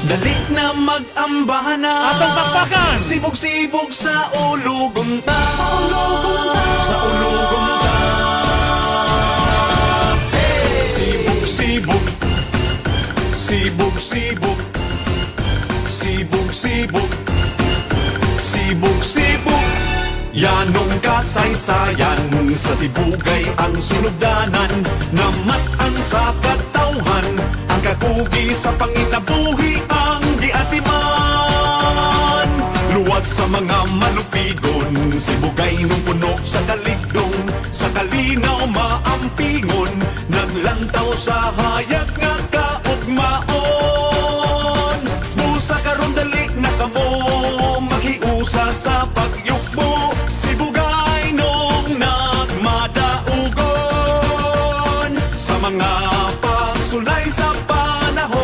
Dali na mag-ambahan na Atong pakpakan! Sibog-sibog sa ulugon ta Sa ulugon ta hey! Sibog-sibog Sibog-sibog Sibog-sibog Sibog-sibog Yanong kasaysayan sa sibugay ang sunugdanan Namat-an sa katawhan ang kakugi sa panginabuhi ang giatiman Luwas sa mga malupigon sibugay nung puno sa kaligdong sa kalinaw maampingon Naglantaw sa hayag nga kaugmaon Busa karon dali na kamo maghiusa sa pagyukbo Sibugay nung nagmadaugon sa mga pagsulay sa panahon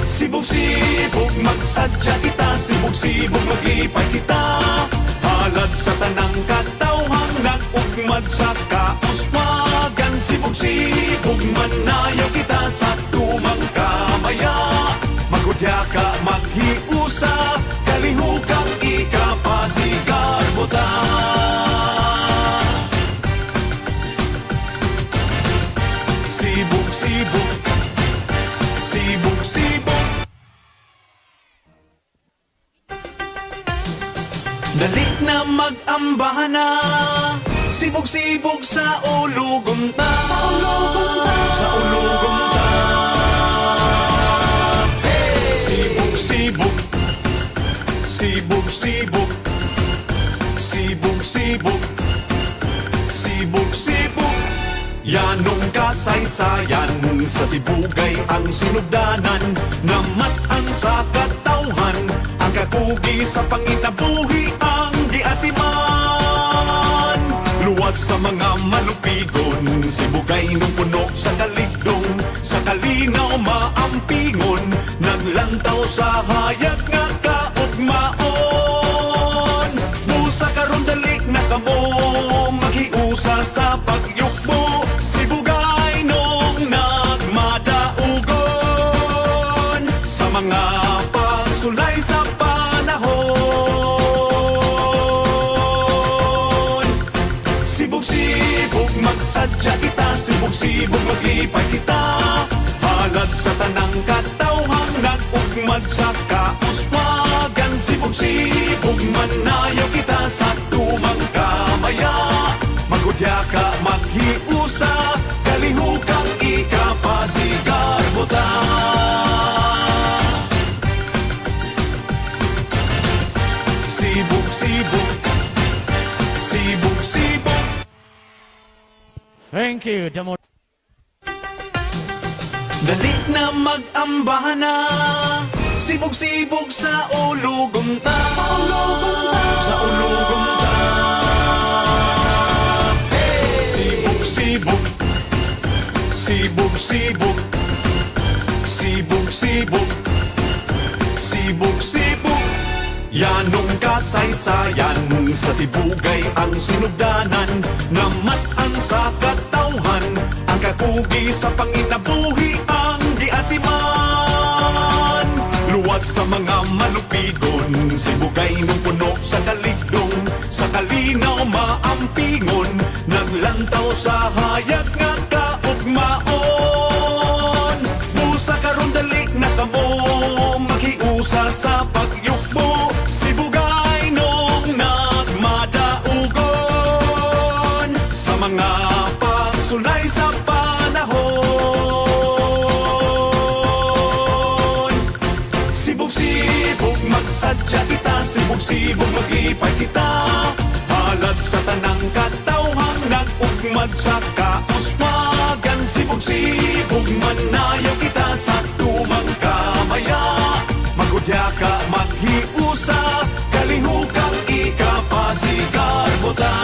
Sibog-sibog magsadya kita, sibog-sibog mag-ipay kita Halad sa tanang katawhang nag-ugmad sa kauswagan Sibog-sibog manayaw kita sa tumang kamaya Magudya ka maghiusa, kalihukang ikapasigar mo ta Sibog-sibog Sibog-sibog Dali na mag-ambahan na Sibog-sibog sa ulugon ta Sa ulugon ta hey! Sibog-sibog Sibog-sibog Sibog-sibog Sibog-sibog Yanong kasaysayan sa sibugay ang sunugdanan Namat-an sa katawhan ang kakugi sa panginabuhi ang giatiman Luwas sa mga malupigon sibugay nung puno sa kaligdong sa kalinaw maampingon Naglantaw sa hayag nga kaugmaon Busa karon dali na kamo maghiusa sa pagyukbo Sibugay nung nagmadaugon sa mga pagsulay sa panahon Sibog-sibog magsadya kita, sibog-sibog mag-ipay kita Halad sa tanang katawhang nag-ugmad sa kauswagan Sibog-sibog manayaw kita sa tumang kamaya Magudya ka maghiusa, kalihukang ikapasigar mo ta Sibog-sibog Sibog-sibog Thank you, Damo. Dali na mag-ambahan na Sibog-sibog sa ulugon ta Sa ulugon ta hey! Sibog-sibog Sibog-sibog Sibog-sibog Sibog-sibog Yanong kasaysayan sa sibugay ang sunugdanan Namat-an sa katawhan ang kakugi sa panginabuhi ang giatiman Luwas sa mga malupigon sibugay nung puno sa kaligdong sa kalinaw maampingon Naglantaw sa hayag nga kaugmaon Busa karon dali na kamo maghiusa sa pagyukbo Sibugay nung nagmadaugon sa mga pagsulay sa panahon Sibog-sibog magsadya kita, sibog-sibog mag-ipay kita Halad sa tanang katawhang nag-ugmad sa kauswagan Sibog-sibog manayaw kita sa tumang kamaya Magudya ka maghiusa, kalihukang ikapasigar mo ta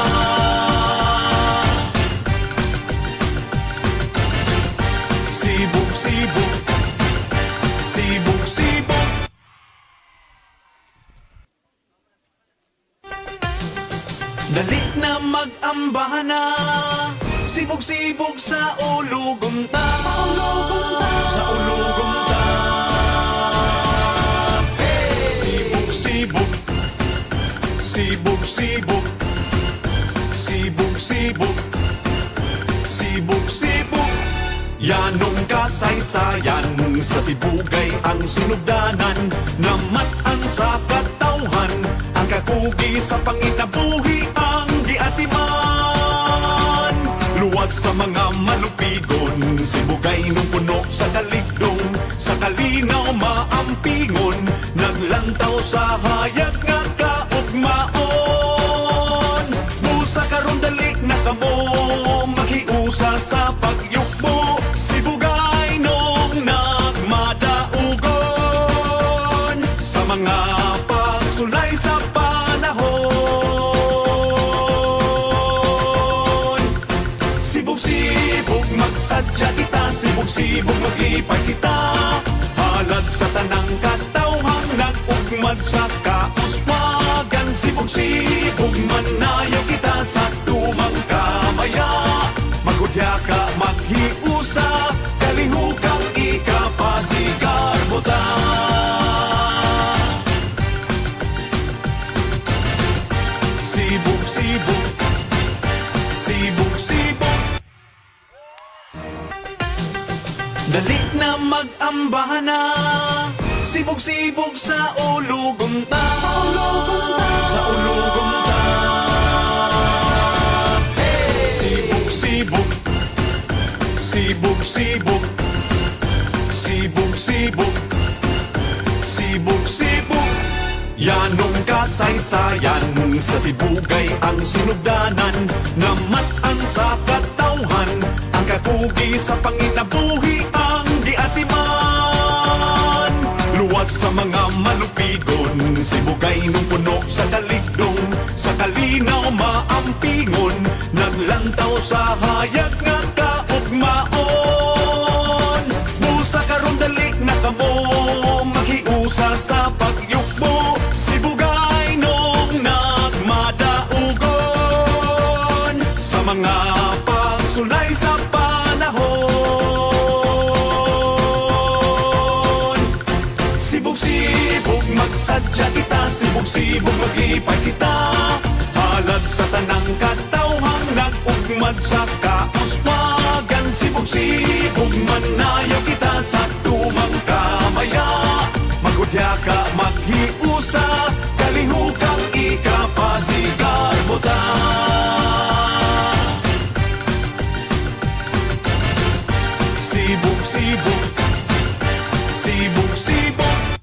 Sibog-sibog Sibog-sibog Dali na mag-ambahan na Sibog-sibog sa ulugon ta Sa Sibog-sibog, sibog-sibog, sibog-sibog. Yanong kasaysayan sa sibugay ang sinugdanan, namatan sa katawhan, ang kakugi sa panginabuhi ang giatiman. Luwas sa mga malupigon, sibugay nung puno sa kaligdong, sa kalinaw maampingon, naglantaw sa hayag nga kaugmaon. Busa karon dali na kamo, maghiusa sa pagyukbo, sibugay nung nagmadaugon, sa mga pagsulay sa panahon. Sibog-sibog magsadya kita, sibog-sibog maglipay kita, halad sa tanang katawhang nag-ugmad sa kauswagan. Sibog-sibog manayaw kita sa tumang kamaya, magudya ka maghiusa, kalihukang ikapasigar mo ta. Sibog-sibog, sibog-sibog, dali na mag-ambahan na, sibog-sibog sa ulugon ta, sa ulugon ta, sa ulugon ta. Hey! Sibog-sibog, sibog-sibog, sibog-sibog, sibog-sibog. Yanong kasaysayan sa sibugay ang sinugdanan, namatan sa katawhan, ang kakugi sa panginabuhi ang giatiman. Luwas sa mga malupigon, sibugay nung puno sa kaligdong, sa kalinaw maampingon, naglantaw sa hayag nga kaugmaon. Busa karon dali na kamo, maghiusa sa pagyukbo, sibugay nung nagmadaugon, sa mga pagsulay sa panahon. Sibog-sibog magsadya kita, sibog-sibog maglipay kita, halad sa tanang katawhang nag-ugmad sa kauswagan. Sibog-sibog manayaw kita sa tumang kamaya, magudya ka maghiusa, kalihukang ikapasigar mo ta. Sibog-sibog, sibog-sibog.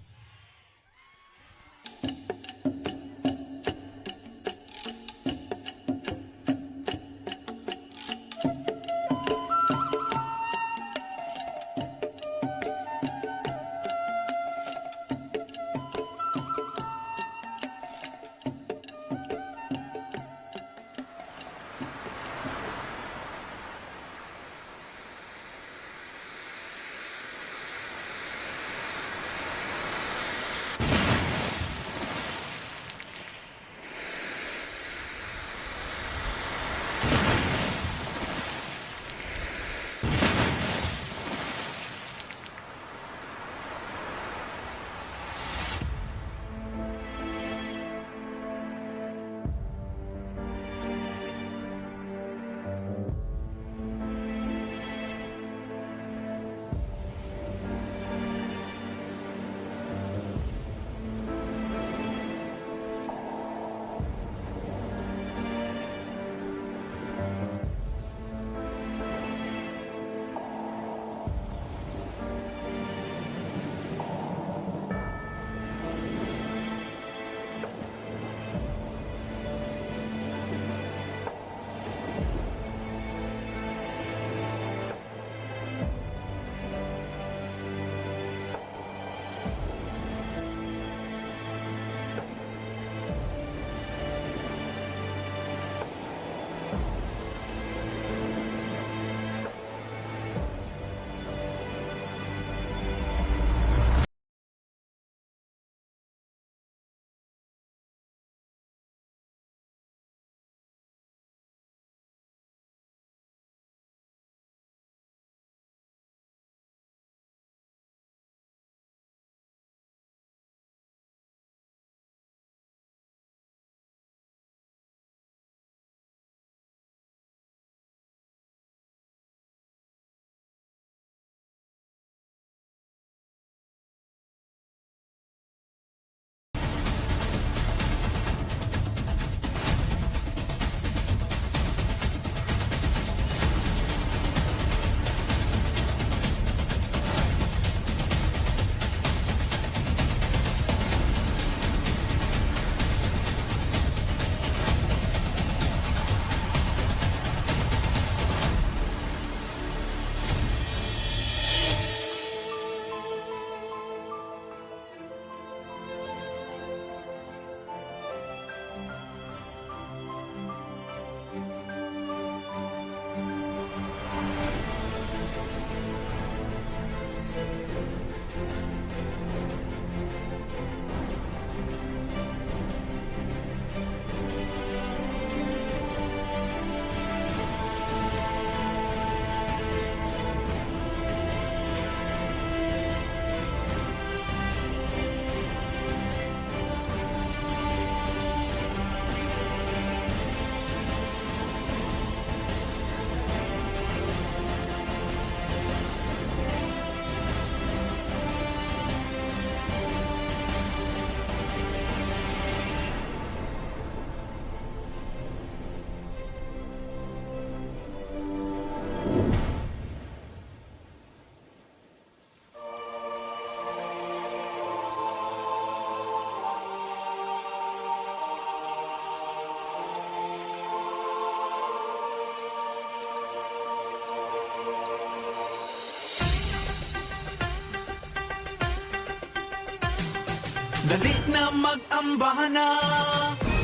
Dali na mag-ambahan na,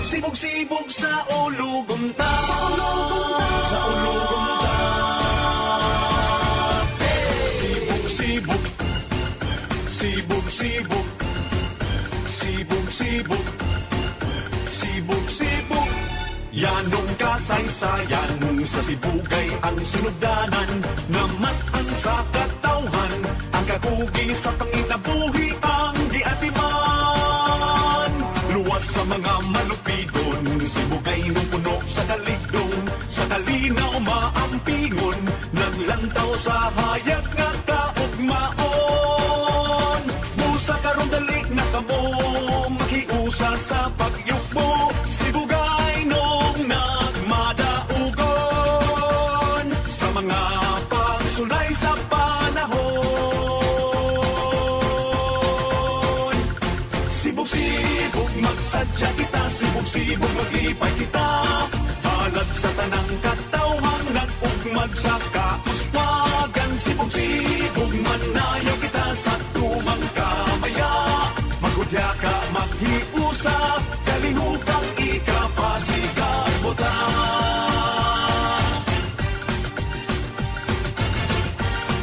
sibog-sibog sa ulugong ta. Sa ulugong ta. Sibog-sibog, sibog-sibog, sibog-sibog, sibog-sibog. Yanong kasaysayan sa sibugay ang sinugdanan, naman sa katawhan, ang kakugi sa panginabuhi ang giatiman. Luwas sa mga malupidon, sibugay ng puno sa kaligdong, sa kalinaw maampingon, naglantaw sa hayag nga kaugmaon. Busa karon dali na kamo, makiusa sa pagyukbo, sibugay nung nagmadaugon, sa mga pagsulay sa panahon. Sibog-sibog magsadya kita, sibog-sibog mag-ipay kita, halad sa tanang katawhang nag-ugmad sa kauswagan. Sibog-sibog manayaw kita sa tumang kamaya, magudya ka maghiusa, kalihukang ikapasigar buta.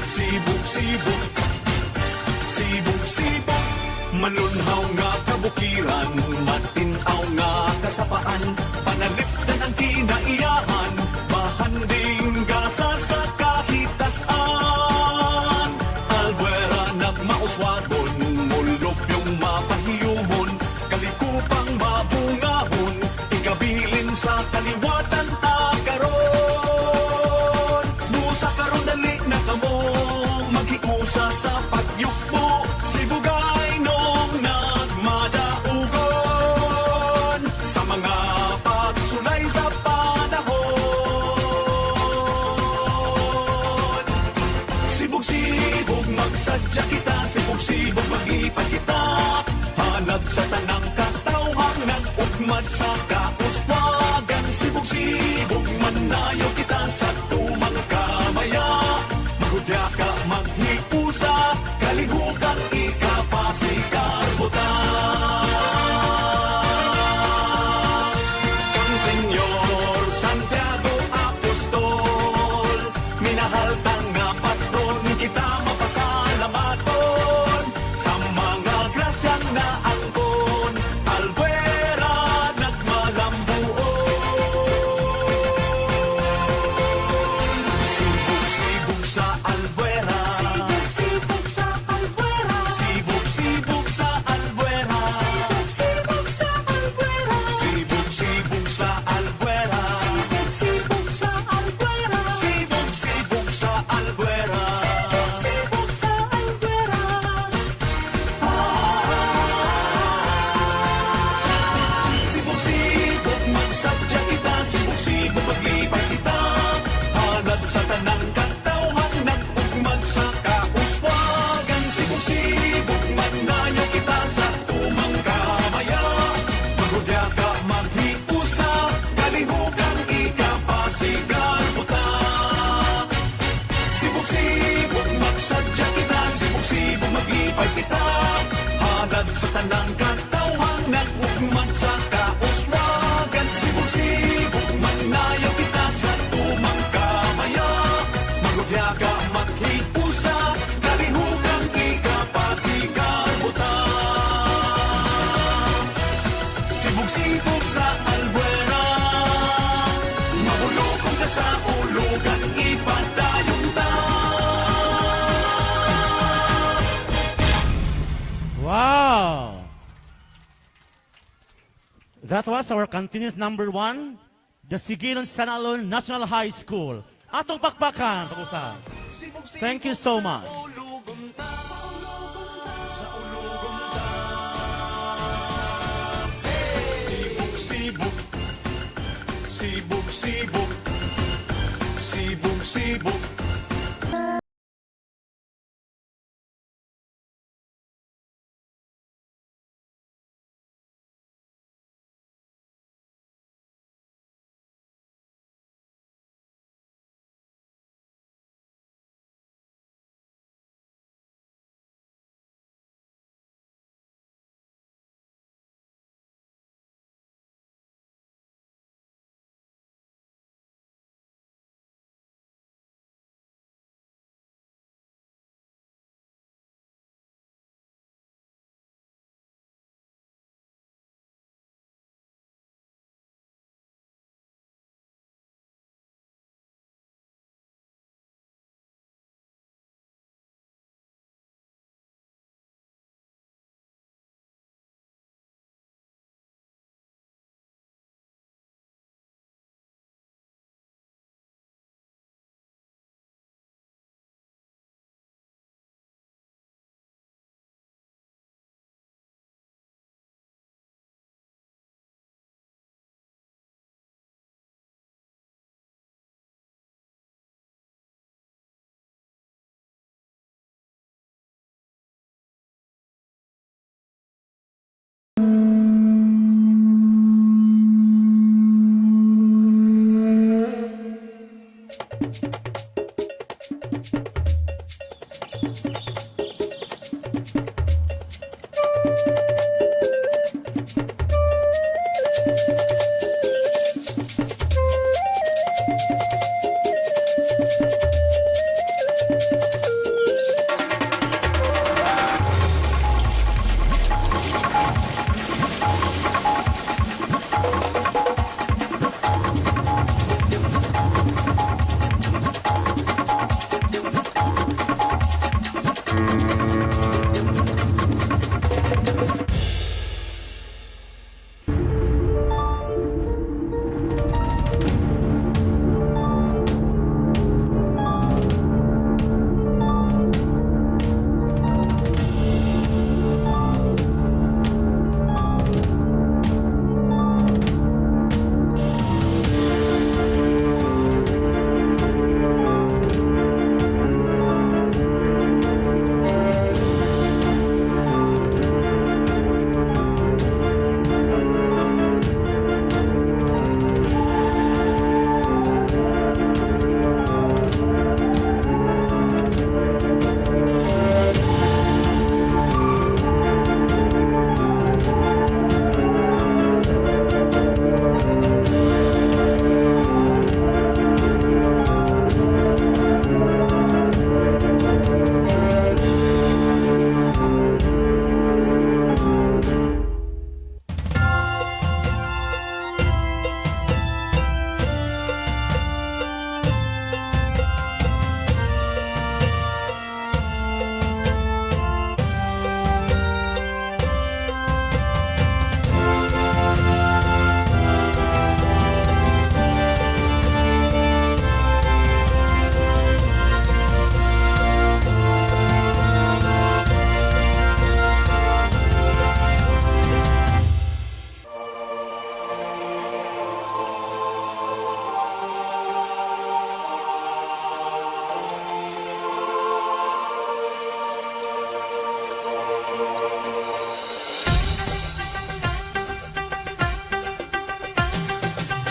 Sibog-sibog, sibog-sibog, malunhaw nga kabukiran, matinaw nga kasapaan, panalipdan ang kinaiyahan, mahanding gasa sa kahitasan. Albuera nagmauswagon, mulop yung mapahiyumon, kalikupang mabungahon, ikabilin sa kaliwatan takaron. Busa karon dali na kamo, maghiusa sa pagyukbo, sibugay nung nagmadaugon, sa mga pagsulay sa panahon. Sibog-sibog magsadya kita, sibog-sibog mag-ipag kita, halad sa tanang katawhang nag-ugmad sa kauswagan. Sibog-sibog manayaw kita sa tumang kamaya, magudya ka maghiusa, kalihukang ikapasigar buta. Kang Senyor Santiago Apostol, minahal tanga patron, kita mapasalamaton, sa mga grasyang naangkon, Albuera nagmalambuon. Sibog-sibog sa Albuera, Sibog sa Albuera, sibog-sibog sa Albuera, sibog sa Albuera, sibog-sibog sa Albuera, sibog sa Albuera, sibog-sibog sa Albuera. sibog sa Albuera. Sibog-sibog magsadya kita, sibog-sibog mag-ipay kita, halad sa tanang katawhang nag-ugmad sa kauswagan. Sibog-sibog manayaw kita sa tumang kamaya, magudya ka maghiusa, kalihukang ikapasigar buta. Sibog-sibog magsadya kita, sibog-sibog mag-ipay kita, halad sa tanang katawhang nag-ugmad sa kauswagan. Sibog-sibog manayaw kita sa tumang kamaya, magudya ka maghiusa, kalihukang ikapasigar buta. Sibog-sibog sa Albuera, mahulokong ka sa ulugan, ipadayong ta. Wow! That was our continuous number 1, the Sigilan Sanalon National High School. Atong pakpakan, pag-usa. Thank you so much. Sibog-sibog, sibog-sibog, sibog-sibog,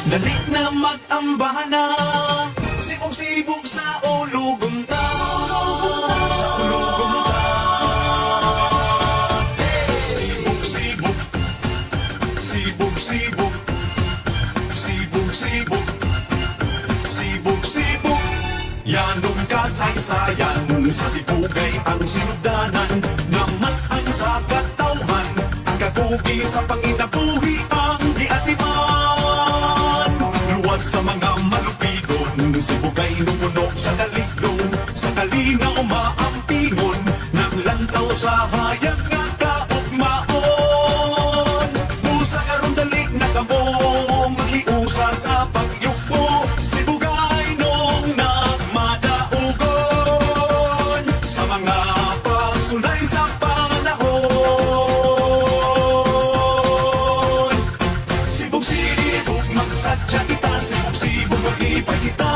Dali na mag-ambahan na, sibog-sibog sa ulugon ta. Sa ulugon ta. Sibog-sibog, sibog-sibog, sibog-sibog, sibog-sibog. Yanong kasaysayan sa sibugay ang sinugdanan, naman ang sa katawhan, ang kakugi sa panginabuhi ang giatiman. Luwas sa mga malupigon, sibugay nung puno sa kaligdong, sa kalinaw maampingon, naglantaw sa hayag nga kaugmaon. Busa karon dali na kamo, maghiusa sa pagyukbo, sibugay nung nagmadaugon, sa mga pagsulay sa panahon. Sibog-sibog magsadya kita, sibog-sibog mag-ipay kita,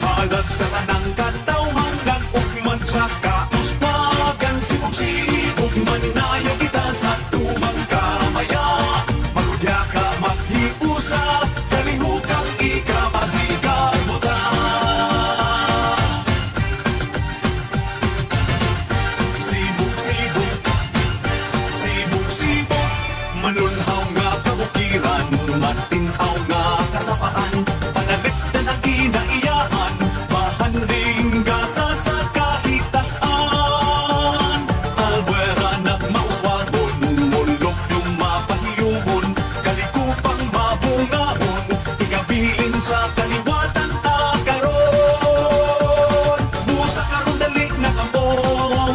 halag sa tanang katawhan, nag-ugman sa kauswagan. Sibog-sibog maninayo kita sa tumang kamaya, magudya ka maghiusa, kalihukang ikapasigar mo ta. Sibog-sibog, sibog-sibog, manlunhaw nga kabukiran, matinaw nga kasapaan, panalit na naginaiyahan, mahanding gasa sa kahitasan. Albuera nagmauswagon, mulok yung mapahiyumon, kalikupang mabungahon, ikabilin sa kaliwatan akaron. Busa karon dali na kamo,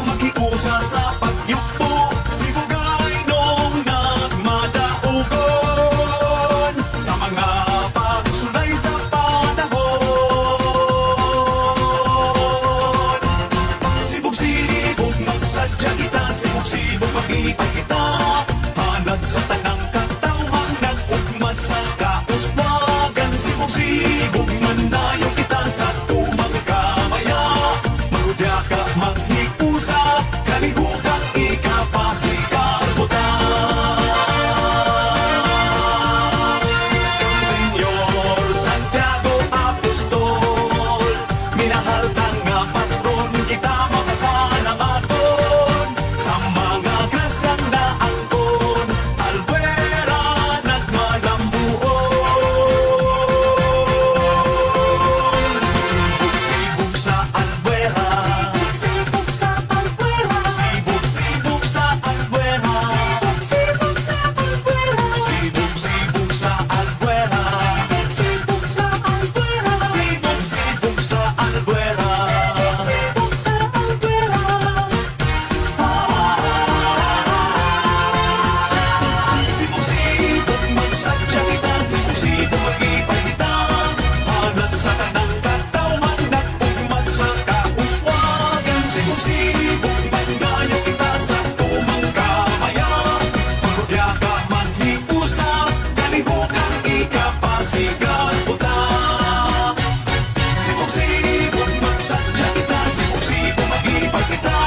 maghiusa sa pagyukbo, sibugay nung nagmadaugon, sa mga pagsulay sa panahon. Sibog-sibog magsadya kita, sibog-sibog mag-ipay kita, halag sa tanang katawhan, nag-ugmad sa kauswagan. Sibog-sibog manayo kita sa tumang kamaya, magudya ka maghiusa, kalihukang ikapasigar mo ta. Senyor Santiago Apostol, minahal kang nga patron, kita makasalamaton, sa mga grasyang naangkon, Albuera nagmalambuon. Sibog-sibog sa Albuera, Sibog sa Albuera, sibog-sibog sa Albuera, sibog sa Albuera, sibog-sibog sa Albuera, sibog sa Albuera, sibog-sibog sa Albuera. sibog sa Albuera. Sibog-sibog magsadya kita, sibog-sibog mag-ipay kita, halag sa tanang katawhan, nag-ugmad sa kauswagan. Sibog-sibog mandayo kita sa tumang kamaya, magudya ka maghiusa, kalihukang ikapasigar mo ta. Sibog-sibog magsadya kita, sibog-sibog mag-ipay kita,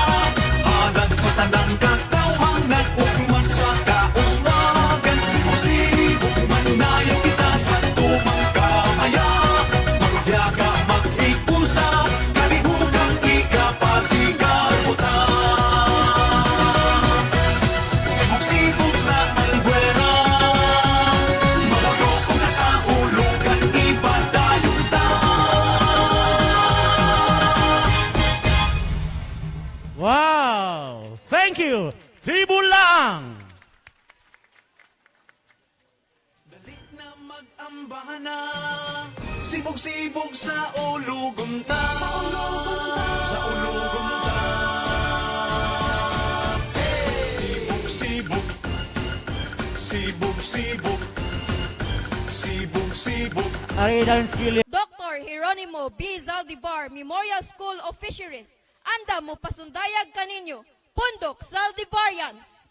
halag sa tanang katawhan, nag-ugmad sa kauswagan. Sibog-sibog manayo kita sa tumang kamaya, magudya ka maghiusa, kalihukang ikapasigar mo ta. Sibog-sibog sa Albuera, mawalo na sa ulugan, iba tayong ta. Wow! Thank you! Tribul lang! Dali na mag-ambahan na, sibog-sibog sa ulugon ta. Sa ulugon ta. Sibog-sibog, sibog-sibog, sibog-sibog. Ay, dahil skill Dr. Jeronimo B. Zaldivar Memorial School of Fisheries. Anda mo pasundayag kaninyo. Pundok Zaldivarians.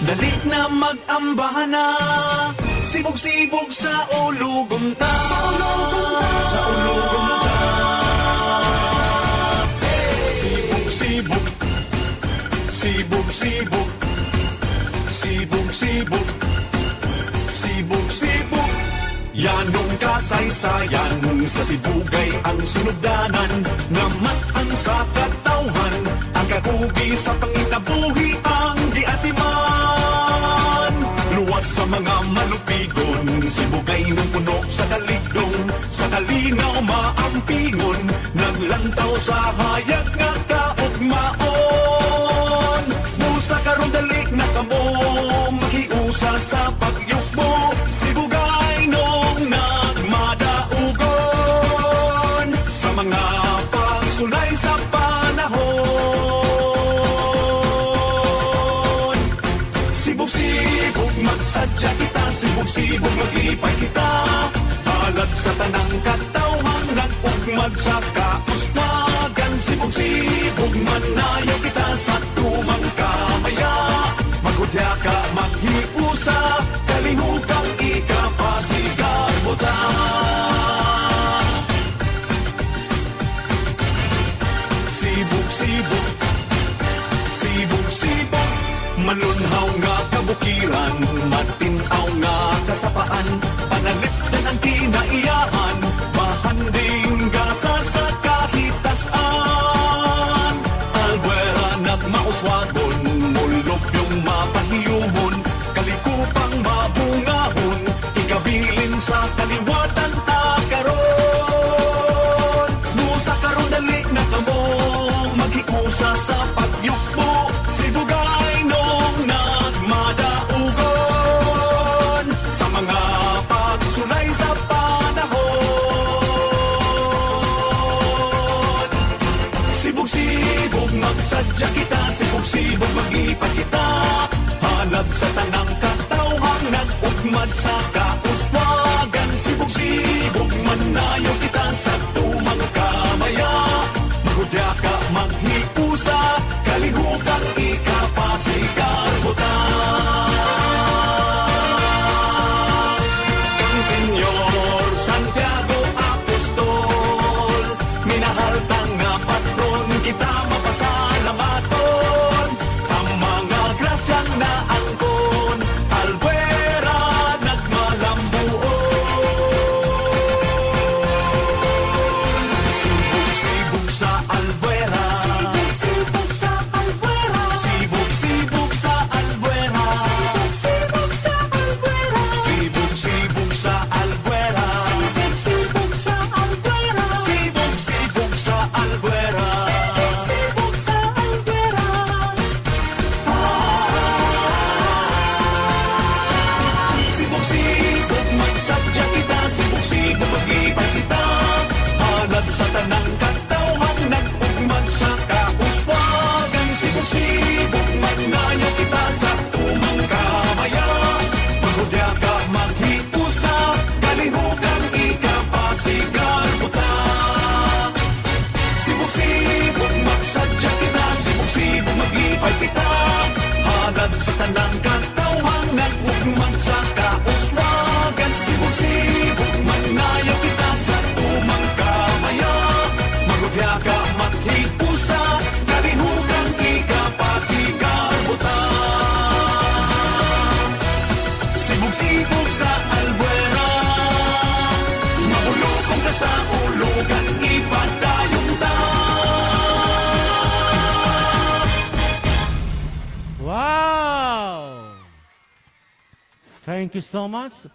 Dali na mag-ambahan na, sibog-sibog sa ulugon ta. Sa ulugon ta. Sibog-sibog, sibog-sibog, sibog-sibog, sibog-sibog. Yanong kasaysayan sa sibugay ang sunugdanan, namat ang sa katawhan, ang kakugi sa panginabuhi ang giatiman. Luwas sa mga malupigon, sibugay ng puno sa kaligdong, sa kalinaw maampingon, naglantaw sa hayag nga kaugmaon. Musa karon dali na kamo, makiusa sa pagyukmo, sibugay nung nagmadaugon, sa mga pagsulay sa panahon. Sibog-sibog magsadya kita, sibog-sibog mag-ipay kita, halad sa tanang katawhan, nag-ugmad sa kauswagan. Sibog-sibog manayaw kita sa tumang kamaya, maghudya ka maghiusa, kalihukang ikapasigar mo ta. Sibog-sibog, sibog-sibog, malunhaw nga kabukiran, matinaw nga kasapaan, panalipdan ang kinaiyahan, mahanding gasa sa kahitasan. Albuera nagmauswagon, mulok yung mapahiyumon, kalikupang mabungahon, ikabilin sa kaliwatan takaron. Musa karon dali na kamo, maghiusa sa pagyukmo, sibugay nung nagmadaugon, sa mga pagsulay sa panahon. Sibog-sibog magsadya kita, sibog-sibog mag-ipag kita, halad sa tanang katawhan, nag-ugmad sa kauswagan. Sibog-sibog manayaw kita sa tumang kamaya, maghudya ka maghiusa, kalihukang ikapasigar mo ta. Kang Senyor Santiago Apostol, minahal tang nga patron, kita mapasalamaton, sa mga grasyang naangkon, Albuera nagmalambuon. Sibog-sibog sa Albuera, Sibog-sibog sa Albuera. sibog-sibog sa Albuera, Sibog-sibog sa Albuera. sibog-sibog sa Albuera, Sibog-sibog sa Albuera. sibog-sibog sa Albuera. Sibog-sibog sa Albuera. Sibog-sibog magsadya kita, sibog-sibog mag-ipay kita, halad sa tanang katawhan, nag-ugmad sa kauswagan. Sibog-sibog magnayaw kita sa tumang kamaya, maghudya ka maghiusa, kalihukang ikapasigar mo ta. Sibog-sibog magsadya kita, sibog-sibog mag-ipay kita, halad sa tanang katawhan, nag-ugmad sa kauswagan. Sibog-sibog magnayaw kita sa tumang kamaya, maghudya ka maghiusa, kalihukang ikapasigar mo ta. Sibog-sibog sa Albuera, mahulukong ka sa ulugan, ipadayong ta. Wow! Thank you so much.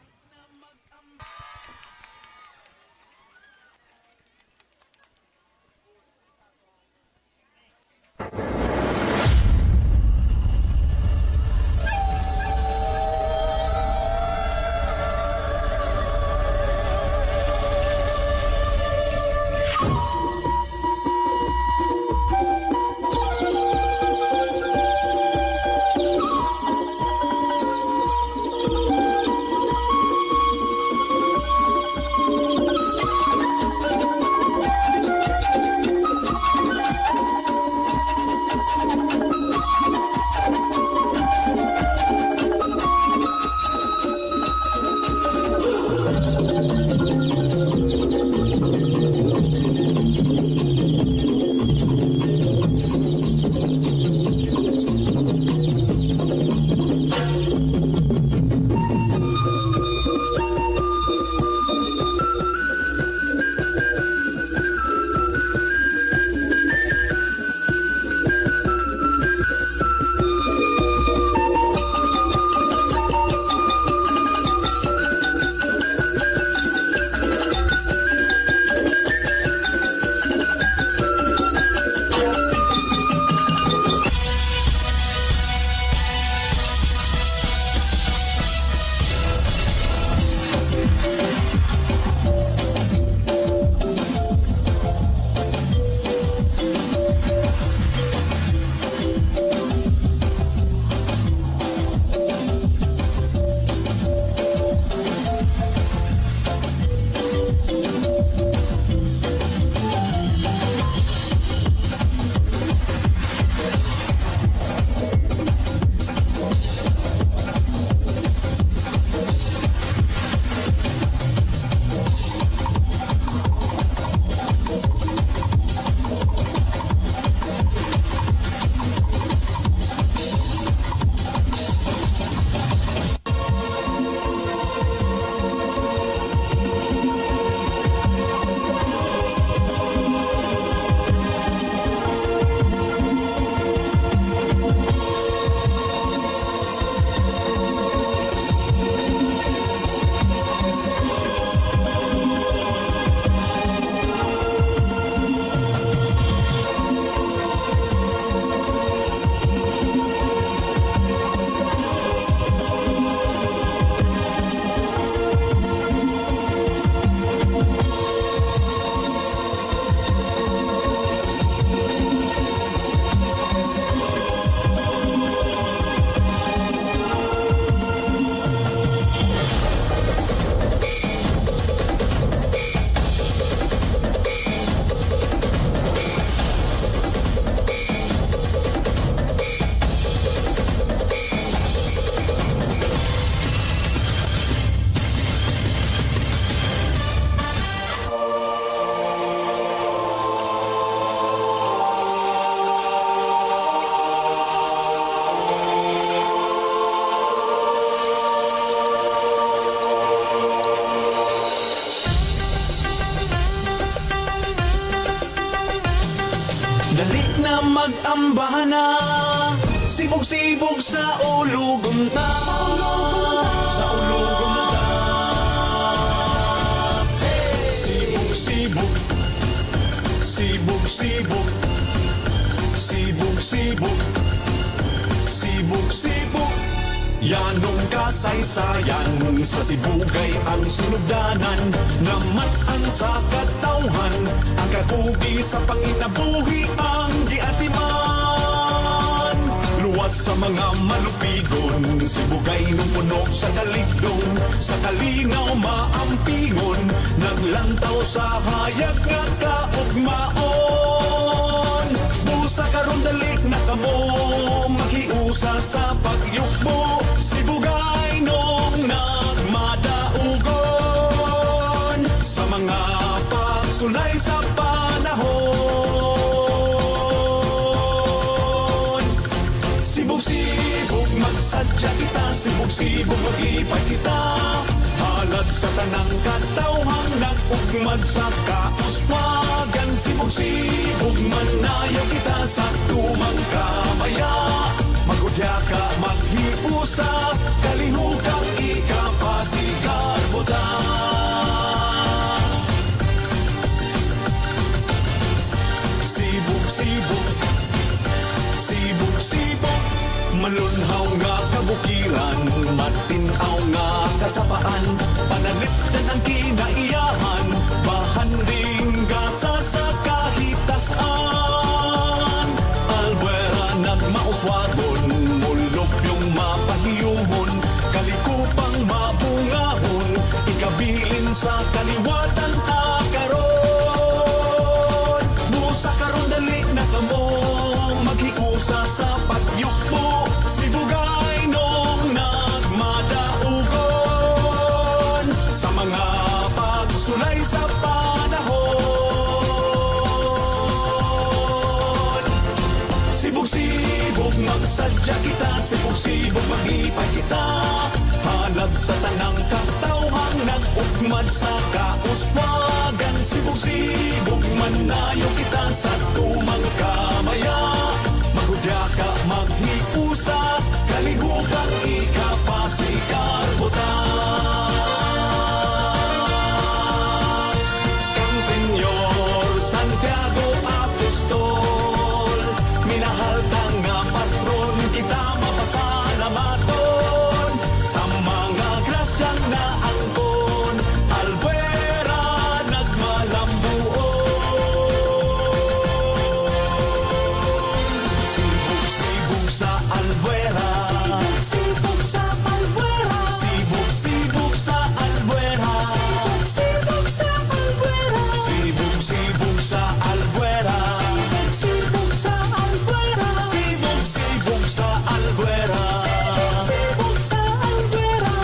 Dali na mag-ambahan na, sibog-sibog sa ulugon ta. Sa ulugon ta. Sibog-sibog, sibog-sibog, sibog-sibog, sibog-sibog. Yanong kasaysayan sa sibugay ang sinugdanan, namat-an sa katawhan, ang kakugi sa panginabuhi ang giatiman. Luwas sa mga malupigon, sibugay nung puno sa kaligdong, sa kalinaw maampingon, naglantaw sa hayag nga kaugmaon. Busa karon dalik na kamo, maghiusa sa pagyukbo, sibugay nung nagmadaugon, sa mga pagsulay sa panahon. Sibog-sibog magsadya kita, sibog-sibog mag-ipay kita, halag sa tanang katawhang nag-ugmad sa kauswagan. Sibog-sibog manayaw kita sa tumang kamaya, magudya ka maghiusa, kalihukang ikapasigar buta. Sibog-sibog, sibog-sibog, malunhaw nga kabukiran, matinaw nga kasapaan, panalipdan ang kinaiyahan, bahan ring gasa sa kahitasan. Albuera nagmauswagon, mulok yung mapahiyumon, kalikupang mabungahon, ikabilin sa kaliwatan akaron. Busa karon dali na kamo, maghikusa sa pagyukbo, sibugay nung nagmadaugon, sa mga pagsulay sa panahon. Sibog-sibog magsadya kita, sibog-sibog mag-ipay kita, halag sa tanang katawhang nag-ugmad sa kauswagan. Sibog-sibog manayaw kita sa tumang kamaya, magudya ka maghiusa, kalihukang ikapasigar buta. Kang Senyor Santiago Apostol, minahal ka nga patron, kita mapasalamaton, sa mga grasyang naangkon, Albuera nagmalambuon. Sibog-sibog sa Albuera, Sibog-sibog sa Albuera, sibog-sibog sa Albuera, sibog-sibog sa Albuera, sibog-sibog sa Albuera, sibog-sibog sa Albuera, sibog-sibog sa Albuera. sibog-sibog sa Albuera.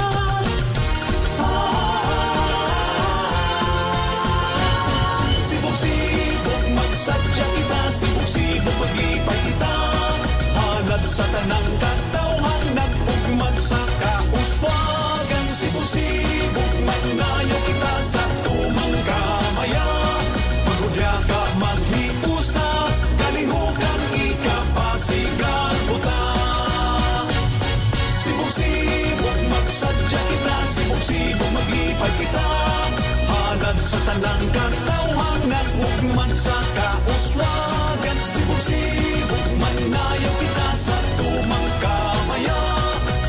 Sibog-sibog magsadya kita, sibog-sibog mag-ipay kita, halag sa tanang katawhang nag-ugmad sa kauswagan. Sibog-sibog manayaw kita sa tumang kamaya, magudya ka maghiusa, kalihukang ikapasigar buta. Sibog-sibog magsadya kita, sibog-sibog mag-ipay kita, halag sa tanang katawhang nag-ugmad sa kauswagan. Sibog-sibog manayaw kita sa tumang kamaya,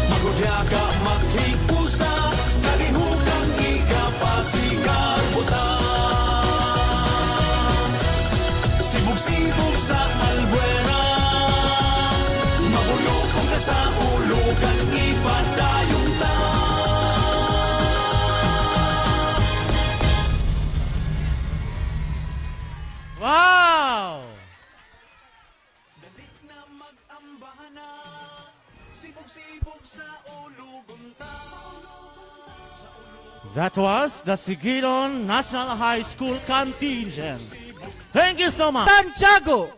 magudya ka maghiusa, kalihukang ikapasigar buta. Sibog-sibog sa Albuera, magulukong ka sa ulugan, ipadayong ta. Wow! Dali na mag-ambahan na, sibog-sibog sa ulugon ta. That was the Sigiron National High School contingent. Thank you so much. Santiago.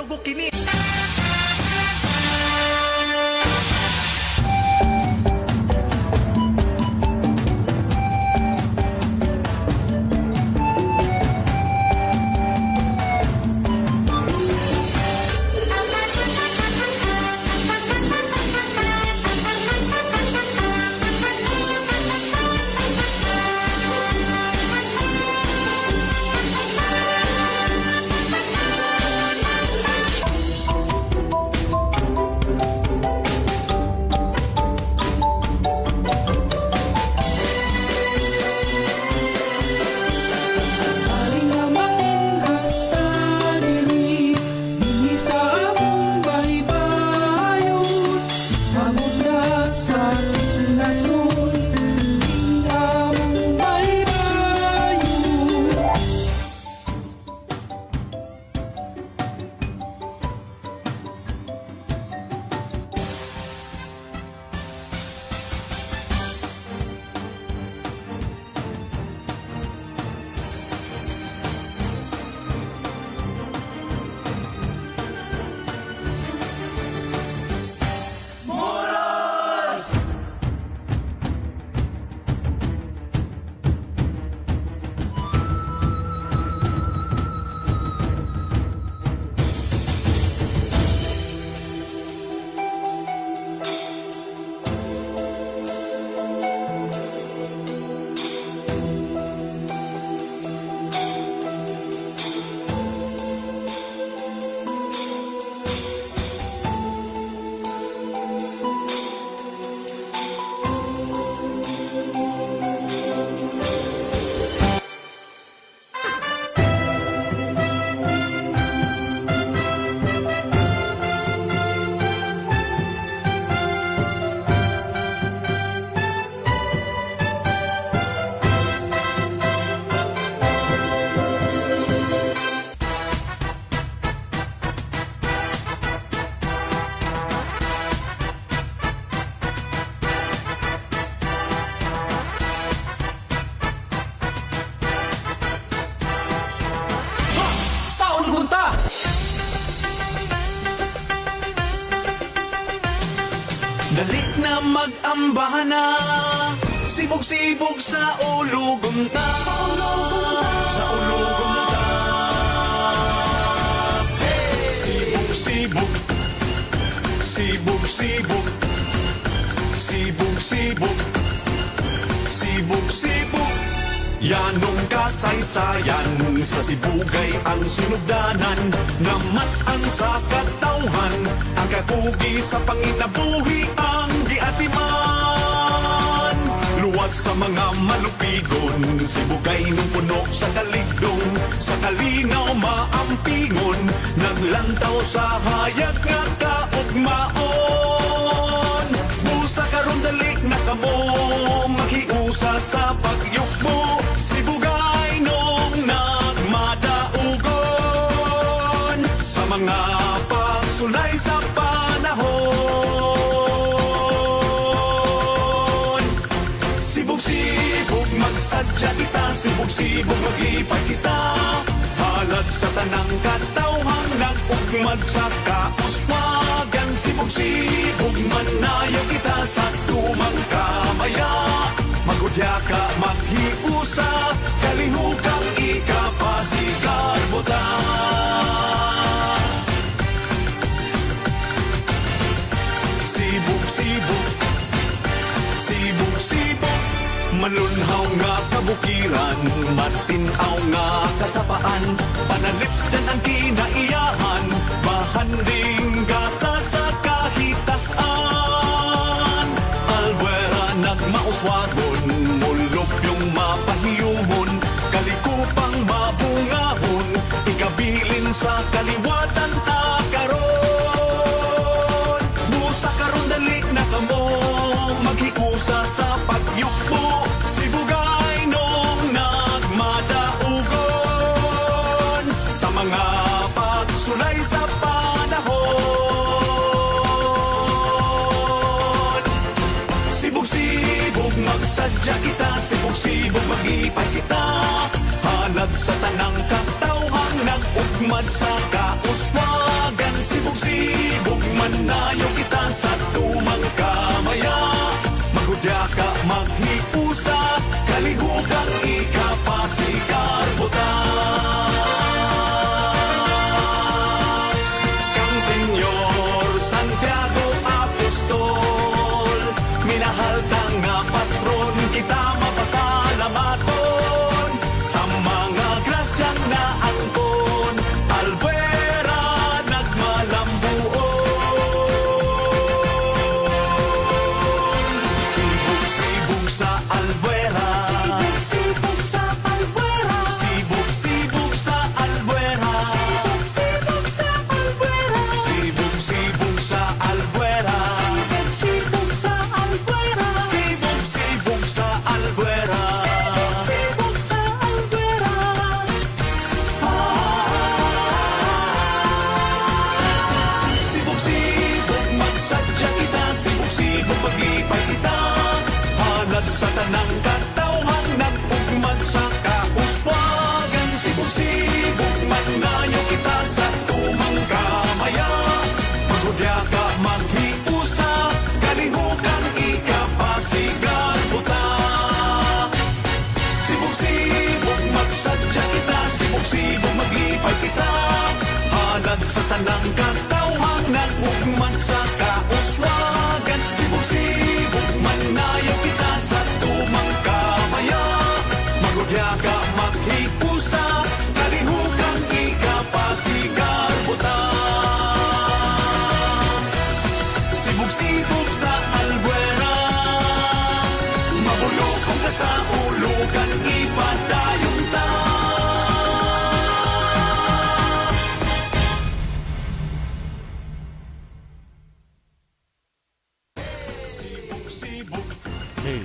Turbo kini. Aling naman hasta diri dinhi sa among baybayon. Mamuna sa nasod ing among baybayon. Saon gunta. Dali na mag-ambahan na, sibog-sibog sa ulugong ta. Sa ulugong ta. Sibog-sibog, sibog-sibog, sibog-sibog, sibog-sibog. Yanong kasaysayan sa sibugay ang sinugdanan, namat-an sa katawhan, ang kakugi sa panginabuhi ang giatiman. Luwas sa mga malupigon, sibugay ng puno sa kaligdong, sa kalinaw maampingon, naglantaw sa hayag nga kaugmaon. Busa karon dali na kamo, makiusa sa pagyukmo, sibugay nung nagmadaugon, sa mga pagsulay sa panahon. Sibog-sibog magsadya kita, sibog-sibog mag-ipay kita, halag sa tanang katawhang nag-ugmad sa kauswagan. Sibog-sibog manayaw kita sa tumang kamaya, magudya ka maghiusa, kalihukang ikapasigarbuta. Sibog-sibog, sibog-sibog, malunhaw nga kabukiran, matinaw nga kasapaan, panalipdan ang kinaiyahan, bahanding gasa sa kahitasan. Albuera nagmauswagon, mulop yung mapahiyumon, kalikupang mabungahon, ikabilin sa kaliwatan takaron. Busa karon dali na kamo, maghiusa sa pagyukbo, sibugay nung nagmadaugon, sa mga pagsulay sa panahon. Sibog-sibog magsadya kita, sibog-sibog mag-ipay kita, halag sa tanang kataw katawhang nag-ugmad sa kauswagan. Sibog-sibog manayo kita sa tumang kamaya. Magudya ka maghipusa, kalihugang ikapasigar kang Senyor Santiago Apostol, minahal ka nga patron, kita mapasalamaton sa mga grasyang naangkon. Albuera nagmalambuon, sibog-sibog sa Albuera, sibog-sibog sa Albuera, sibog-sibog sa Albuera, sibog-sibog sa Albuera, sibog-sibog sa Albuera, sibog-sibog sa Albuera, sibog-sibog sa Albuera, sibog-sibog sa Albuera. Sibog-sibog magsadya kita, sibog-sibog mag-ipay kita. Hanad sa tanang katawhan, nag-ugmad sa kauswagan. Sibog-sibog magnayo kita sa tumang kamaya. Magudya ka maghiusa, kalihukan ikapasigar buta. Sibog-sibog magsadya kita, sibog-sibog mag-ipay kita. Hanad sa tanang katawhan, nag-ugmad sa kauswagan. Sibog-sibog manayo kita sa tumang kamaya. Magudya ka maghipusa, kalihukang ikapasigar buta. Sibog-sibog sa Albuera, mabulokong ka sa ulugan, ipadayong ta. Sibog-sibog, Okay.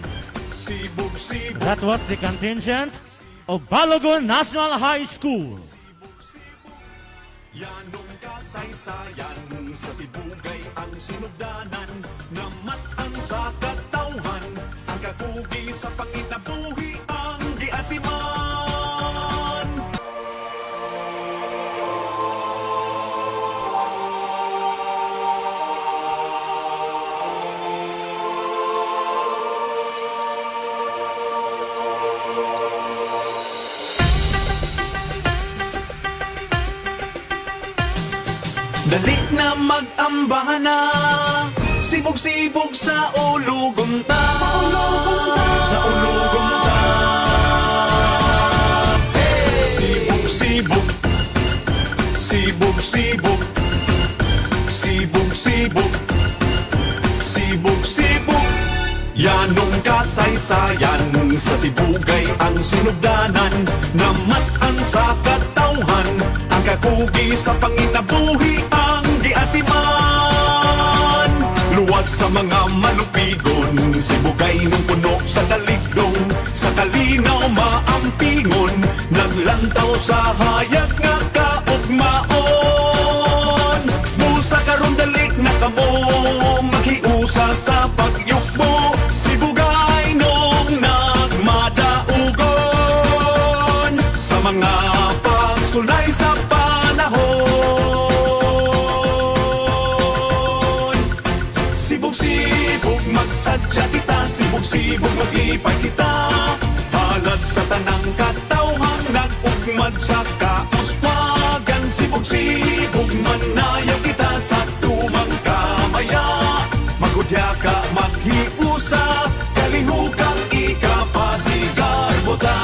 sibog-sibog, That was the contingent of Balogun National High School. yanong kasaysayan sa Sibugay ang sinugdanan. Namatan sa katawhan, ang kakugi sa panginabuhi ang giatiman. Dali na mag-ambahan na, sibog-sibog sa ulugon ta. Sa ulugon ta. Sa ulugon ta. Hey! Sibog-sibog, sibog-sibog, sibog-sibog, sibog-sibog. Yanong kasaysayan sa Sibugay ang sinugdanan. Namatan sa katawhan, ang kakugi sa panginabuhi ang giatiman. Luwas sa mga malupigon, Sibugay nung puno sa kaligdong. Sa kalinaw maampingon, naglantaw sa hayag nga kaugmaon. Busa karon dali na kamo, maghiusa sa pagyukbo. Sibugay nung nagmadaugon, sa mga pagsulay sa panahon. Sibog-sibog magsadya kita, sibog-sibog mag-ipay kita. Halad sa tanang katawhan, nag-ugmad sa kauswagan. Sibog-sibog manayaw kita sa tumang kamaya. Magudya ka maghiusa, kalihukang ikapasigar buta.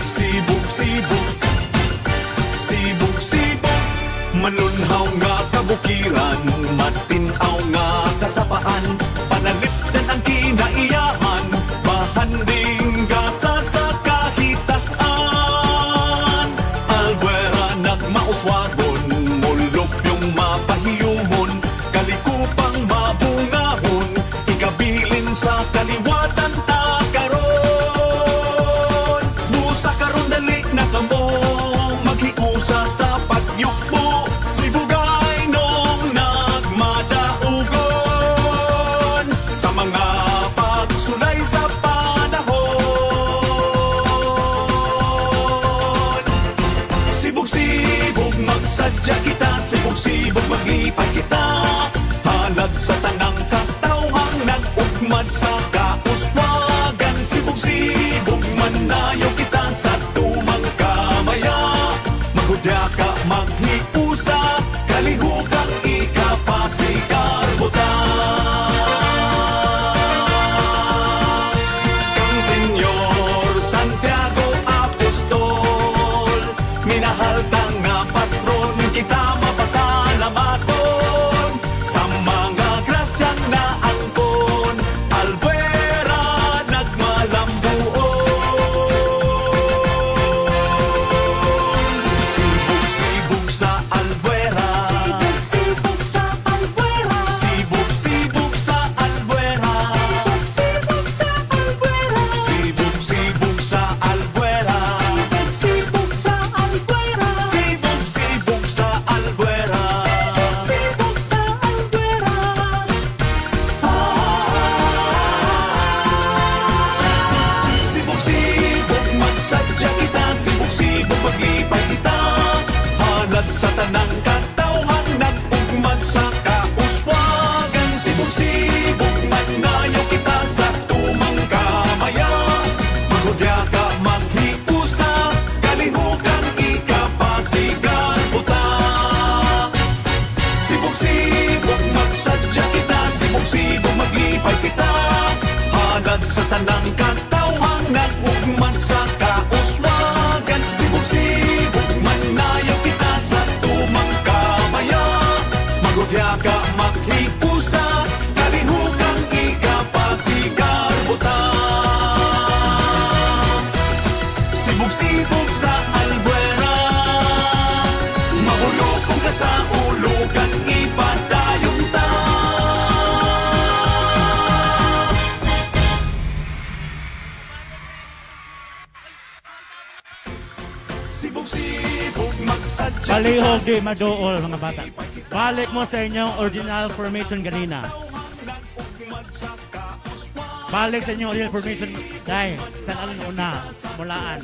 Sibog-sibog, sibog-sibog, manunhaw nga kabukiran, matinaw nga kasapaan, panalipdan ang kinaiyahan, bahanding gasa sa kahitasan. Albuera nagmauswagon, mulop yung mapahiyumon, kalikupang mabungahon, ikabilin sa kaliwatan takaron. Busa karon dali na kamo, maghiusa sa pagyukbo. Sibugay nung nagmadaugon, sa mga pagsulay sa panahon. Sibog-sibog mag-ipag kita, halad sa tanang katawhang nag-ugmad sa kauswagan. Sibog-sibog manayo kita sa tumang kamaya, magudya ka maghiusa, kalihukang ikapasigar kang Senyor Santiago Apostol, minahal tang nga patron, kita mapasalamaton sa mga grasyang naangkon, Albuera nagmalambuon. Sibog-sibog sa Albuera, Sibog-sibog sa Albuera, sibog-sibog sa Albuera, sibog-sibog sa Albuera, sibog-sibog sa Albuera, sibog-sibog sa Albuera, sibog-sibog sa Albuera. sibog-sibog sa Albuera. Sibog-sibog magsadya kita, sibog-sibog mag-ipay kita, halad sa tanang katawhan nag-ugmad sa kauswagan. Sibog-sibog magnayo kita sa tumang kamaya, magudya ka maghiusa, kalihukang ikapasigar buta. Sibog-sibog magsadya kita, sibog-sibog mag-ipay kita, halad sa tanang katawhang nag-ugmad sa kauswagan. Sibog-sibog manayo kita sa tumang kamaya, magudya ka maghiusa, kalihukang ikapasigar buta. Sibog-sibog sa Albuera, mahulukong ka sa ulugan, ipadayong ta. Sibog-sibog magsadya Palihog di madool mga bata. Balik mo sa inyong original formation ganina. Balik sa inyong original formation. Dahil, sa una, mulaan.